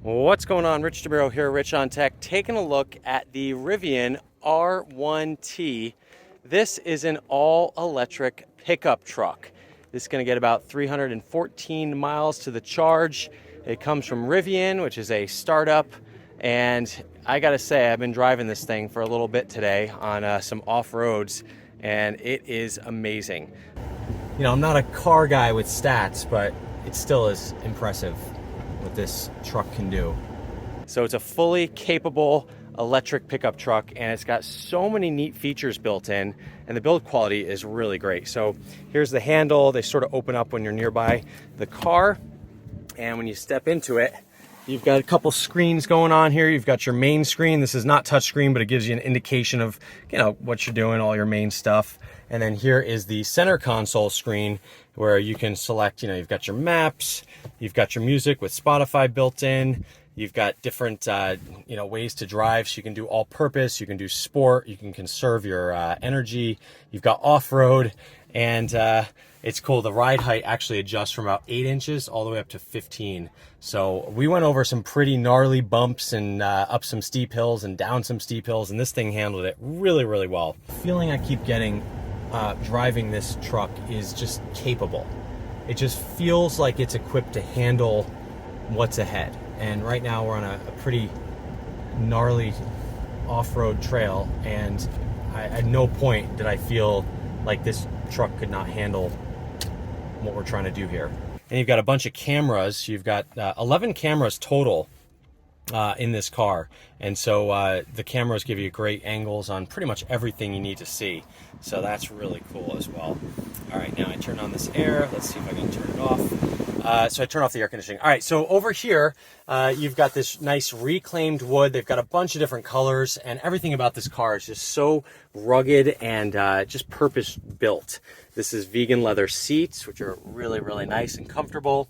What's going on? Rich DeMuro here, Rich on Tech, taking a look at the Rivian R1T. This is an all-electric pickup truck. This is going to get about 314 miles to the charge. It comes from Rivian, which is a startup, and I gotta say, I've been driving this thing for a little bit today on some off-roads, and it is amazing. You know, I'm not a car guy with stats, but it still is impressive what this truck can do. So it's a fully capable electric pickup truck, and it's got so many neat features built in, and the build quality is really great. So here's the handle. They sort of open up when you're nearby the car, and when you step into it, you've got a couple screens going on here. You've got your main screen. This is not touchscreen, but it gives you an indication of, you know, what you're doing, all your main stuff. And then here is the center console screen where you can select, you know, you've got your maps, you've got your music with Spotify built in, you've got different, you know, ways to drive. So you can do all purpose, you can do sport, you can conserve your energy, you've got off-road, and it's cool. The ride height actually adjusts from about 8 inches all the way up to 15. So we went over some pretty gnarly bumps and up some steep hills and down some steep hills, and this thing handled it really, really well. The feeling I keep getting driving this truck is just capable. It just feels like it's equipped to handle what's ahead. And right now we're on a pretty gnarly off-road trail, and at no point did I feel like this truck could not handle what we're trying to do here. And you've got a bunch of cameras. You've got 11 cameras total in this car, and so the cameras give you great angles on pretty much everything you need to see, so that's really cool as well. All right, now I turn on this air. Let's see if I can turn it off. So I turn off the air conditioning. All right, so over here you've got this nice reclaimed wood. They've got a bunch of different colors, and everything about this car is just so rugged and just purpose built. This is vegan leather seats, which are really, really nice and comfortable.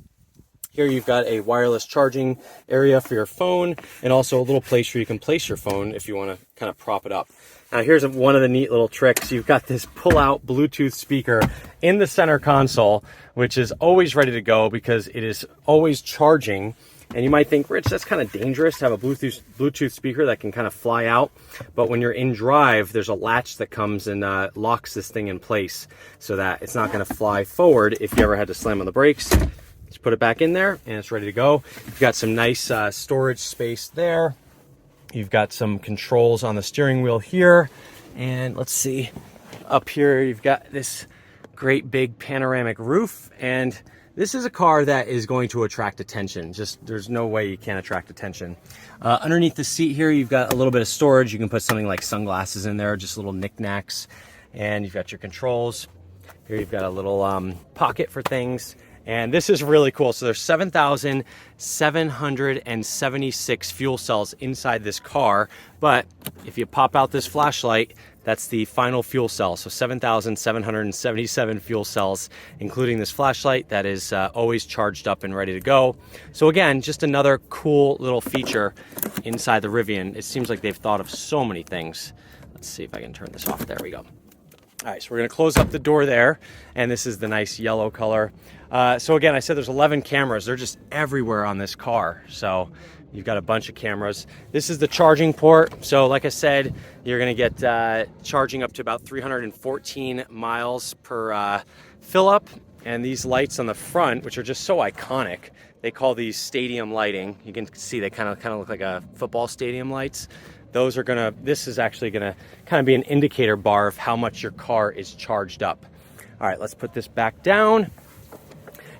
Here you've got a wireless charging area for your phone, and also a little place where you can place your phone if you want to kind of prop it up. Now here's one of the neat little tricks. You've got this pull-out Bluetooth speaker in the center console, which is always ready to go because it is always charging. And you might think, Rich, that's kind of dangerous to have a Bluetooth speaker that can kind of fly out. But when you're in drive, there's a latch that comes and locks this thing in place so that it's not going to fly forward if you ever had to slam on the brakes. Just put it back in there and it's ready to go. You've got some nice storage space there. You've got some controls on the steering wheel here. And let's see, up here you've got this great big panoramic roof. And this is a car that is going to attract attention. Just there's no way you can't attract attention. Underneath the seat here, you've got a little bit of storage. You can put something like sunglasses in there, just little knickknacks. And you've got your controls. Here you've got a little pocket for things. And this is really cool. So there's 7,776 fuel cells inside this car. But if you pop out this flashlight, that's the final fuel cell. So 7,777 fuel cells, including this flashlight that is always charged up and ready to go. So again, just another cool little feature inside the Rivian. It seems like they've thought of so many things. Let's see if I can turn this off. There we go. All right, so we're gonna close up the door there, and this is the nice yellow color. So again, I said there's 11 cameras. They're just everywhere on this car. So you've got a bunch of cameras. This is the charging port. So like I said, you're gonna get charging up to about 314 miles per fill up. And these lights on the front, which are just so iconic, they call these stadium lighting. You can see they kind of look like a football stadium lights. Those are gonna, this is actually gonna kind of be an indicator bar of how much your car is charged up. All right, let's put this back down.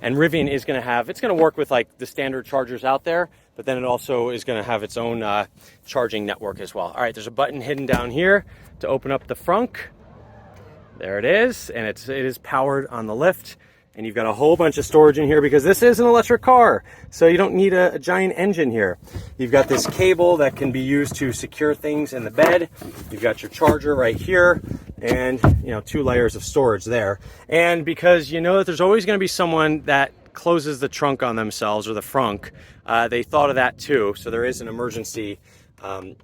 And Rivian is gonna have, it's gonna work with like the standard chargers out there, but then it also is gonna have its own charging network as well. All right, there's a button hidden down here to open up the frunk. There it is, and it is powered on the lift. And you've got a whole bunch of storage in here because this is an electric car, so you don't need a giant engine here. You've got this cable that can be used to secure things in the bed. You've got your charger right here, and you know, 2 layers of storage there. And because you know that there's always going to be someone that closes the trunk on themselves, or the frunk, they thought of that too. So there is an emergency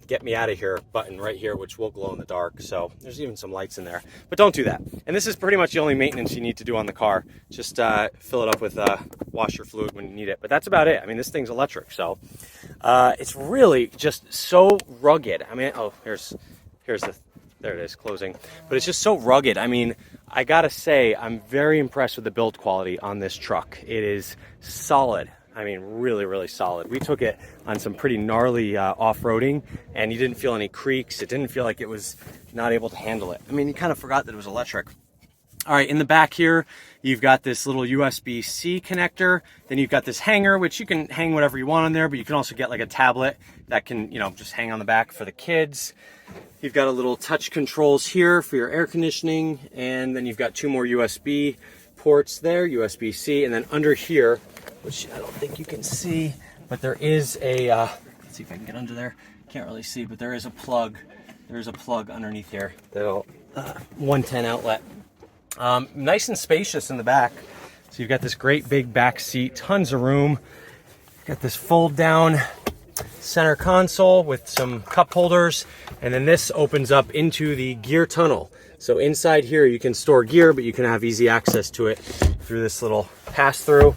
get me out of here button right here, which will glow in the dark. So there's even some lights in there, but don't do that. And this is pretty much the only maintenance you need to do on the car. Just fill it up with washer fluid when you need it. But that's about it. I mean, this thing's electric, so it's really just so rugged. I mean, oh, here's there it is, closing. But it's just so rugged. I mean, I gotta say, I'm very impressed with the build quality on this truck. It is solid. I mean, really, really solid. We took it on some pretty gnarly off-roading, and you didn't feel any creaks. It didn't feel like it was not able to handle it. I mean, you kind of forgot that it was electric. All right, in the back here, you've got this little USB-C connector. Then you've got this hanger, which you can hang whatever you want on there, but you can also get like a tablet that can, you know, just hang on the back for the kids. You've got a little touch controls here for your air conditioning, and then you've got 2 more USB ports there, USB-C, and then under here, which I don't think you can see, but there is a, let's see if I can get under there. Can't really see, but there is a plug. There's a plug underneath here, that'll 110 outlet. Nice and spacious in the back. So you've got this great big back seat, tons of room. You've got this fold down center console with some cup holders, and then this opens up into the gear tunnel. So inside here you can store gear, but you can have easy access to it through this little pass-through.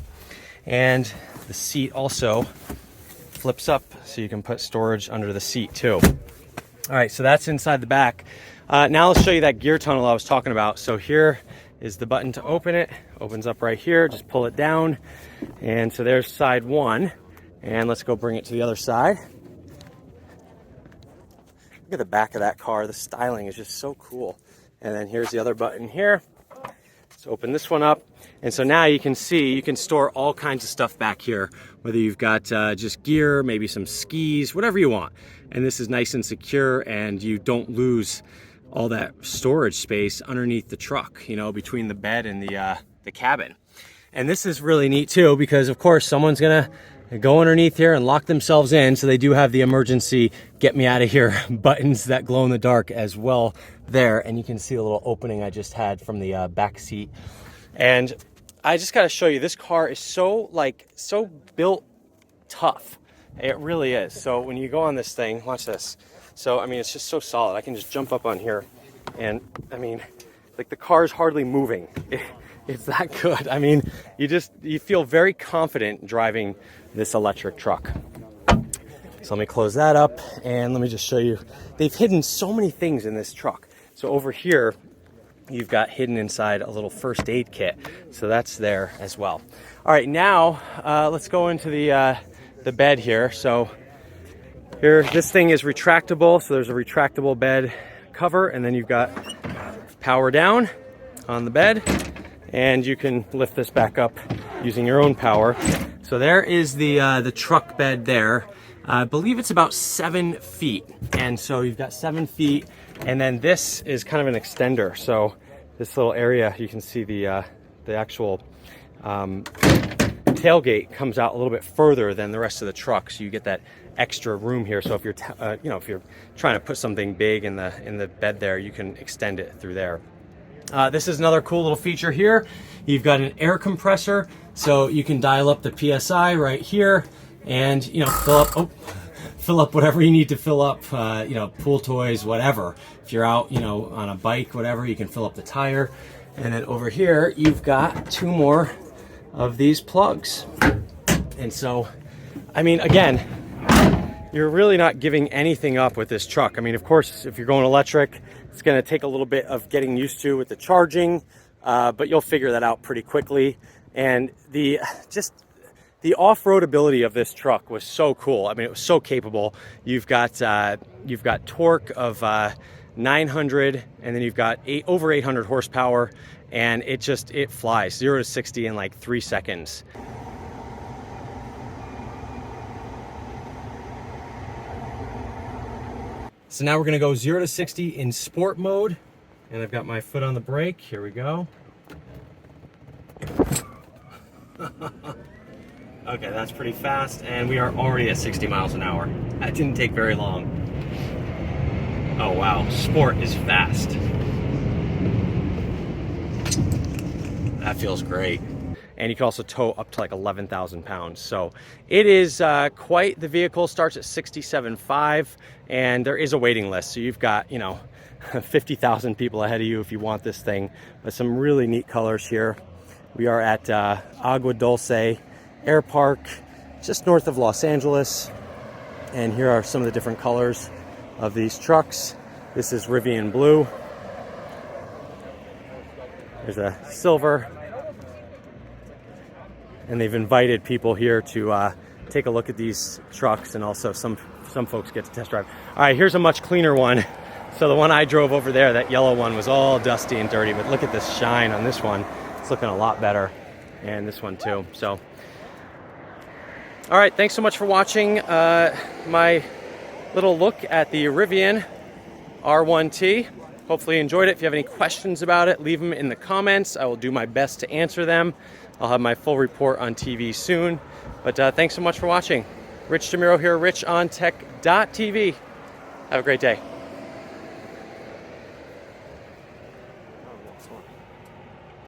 And the seat also flips up so you can put storage under the seat too. All right, so that's inside the back. Now let's show you that gear tunnel I was talking about. So here is the button to open it. Opens up right here, just pull it down. And so there's side 1. And let's go bring it to the other side. Look at the back of that car. The styling is just so cool. And then here's the other button here. Let's open this one up. And so now you can see, you can store all kinds of stuff back here, whether you've got just gear, maybe some skis, whatever you want. And this is nice and secure, and you don't lose all that storage space underneath the truck, you know, between the bed and the cabin. And this is really neat too, because of course someone's gonna go underneath here and lock themselves in. So they do have the emergency get me out of here buttons that glow in the dark as well there. And you can see a little opening I just had from the back seat. And I just got to show you, this car is so built tough. It really is. So when you go on this thing, watch this. So, I mean, it's just so solid. I can just jump up on here, and I mean, like, the car is hardly moving. It's that good. I mean, you feel very confident driving this electric truck. So let me close that up, and let me just show you. They've hidden so many things in this truck. So over here, you've got hidden inside a little first aid kit. So that's there as well. All right, now let's go into the bed here. So here, this thing is retractable. So there's a retractable bed cover, and then you've got power down on the bed, and you can lift this back up using your own power. So there is the truck bed there. I believe it's about 7 feet. And so you've got 7 feet, and then this is kind of an extender. So this little area, you can see the actual tailgate comes out a little bit further than the rest of the truck. So you get that extra room here. So if you're, if you're trying to put something big in the bed there, you can extend it through there. This is another cool little feature here. You've got an air compressor, so you can dial up the PSI right here, and fill up whatever you need to fill up. Pool toys, whatever. If you're out, on a bike, whatever, you can fill up the tire. And then over here, you've got 2 more of these plugs. And so, I mean, again, you're really not giving anything up with this truck. I mean, of course, if you're going electric, it's going to take a little bit of getting used to with the charging, but you'll figure that out pretty quickly. And the off-road ability of this truck was so cool. I mean, it was so capable. You've got torque of 900, and then you've got over 800 horsepower, and it flies 0 to 60 in like 3 seconds. So now we're gonna go 0 to 60 in sport mode, and I've got my foot on the brake. Here we go. Okay, that's pretty fast, and we are already at 60 miles an hour. That didn't take very long. Oh wow, sport is fast. That feels great. and you can also tow up to like 11,000 pounds. So it is quite the vehicle. Starts at 67.5, and there is a waiting list. So you've got, you know, 50,000 people ahead of you if you want this thing. But some really neat colors here. We are at Agua Dulce Air Park, just north of Los Angeles. And here are some of the different colors of these trucks. This is Rivian Blue. There's a silver. And they've invited people here to take a look at these trucks, and also some folks get to test drive. All right, here's a much cleaner one. So the one I drove over there, that yellow one, was all dusty and dirty, but look at this shine on this one. It's looking a lot better. And this one too. So, all right, thanks so much for watching my little look at the Rivian R1T. Hopefully you enjoyed it. If you have any questions about it, leave them in the comments. I will do my best to answer them. I'll have my full report on TV soon. But thanks so much for watching. Rich DeMuro here, richontech.tv. Have a great day.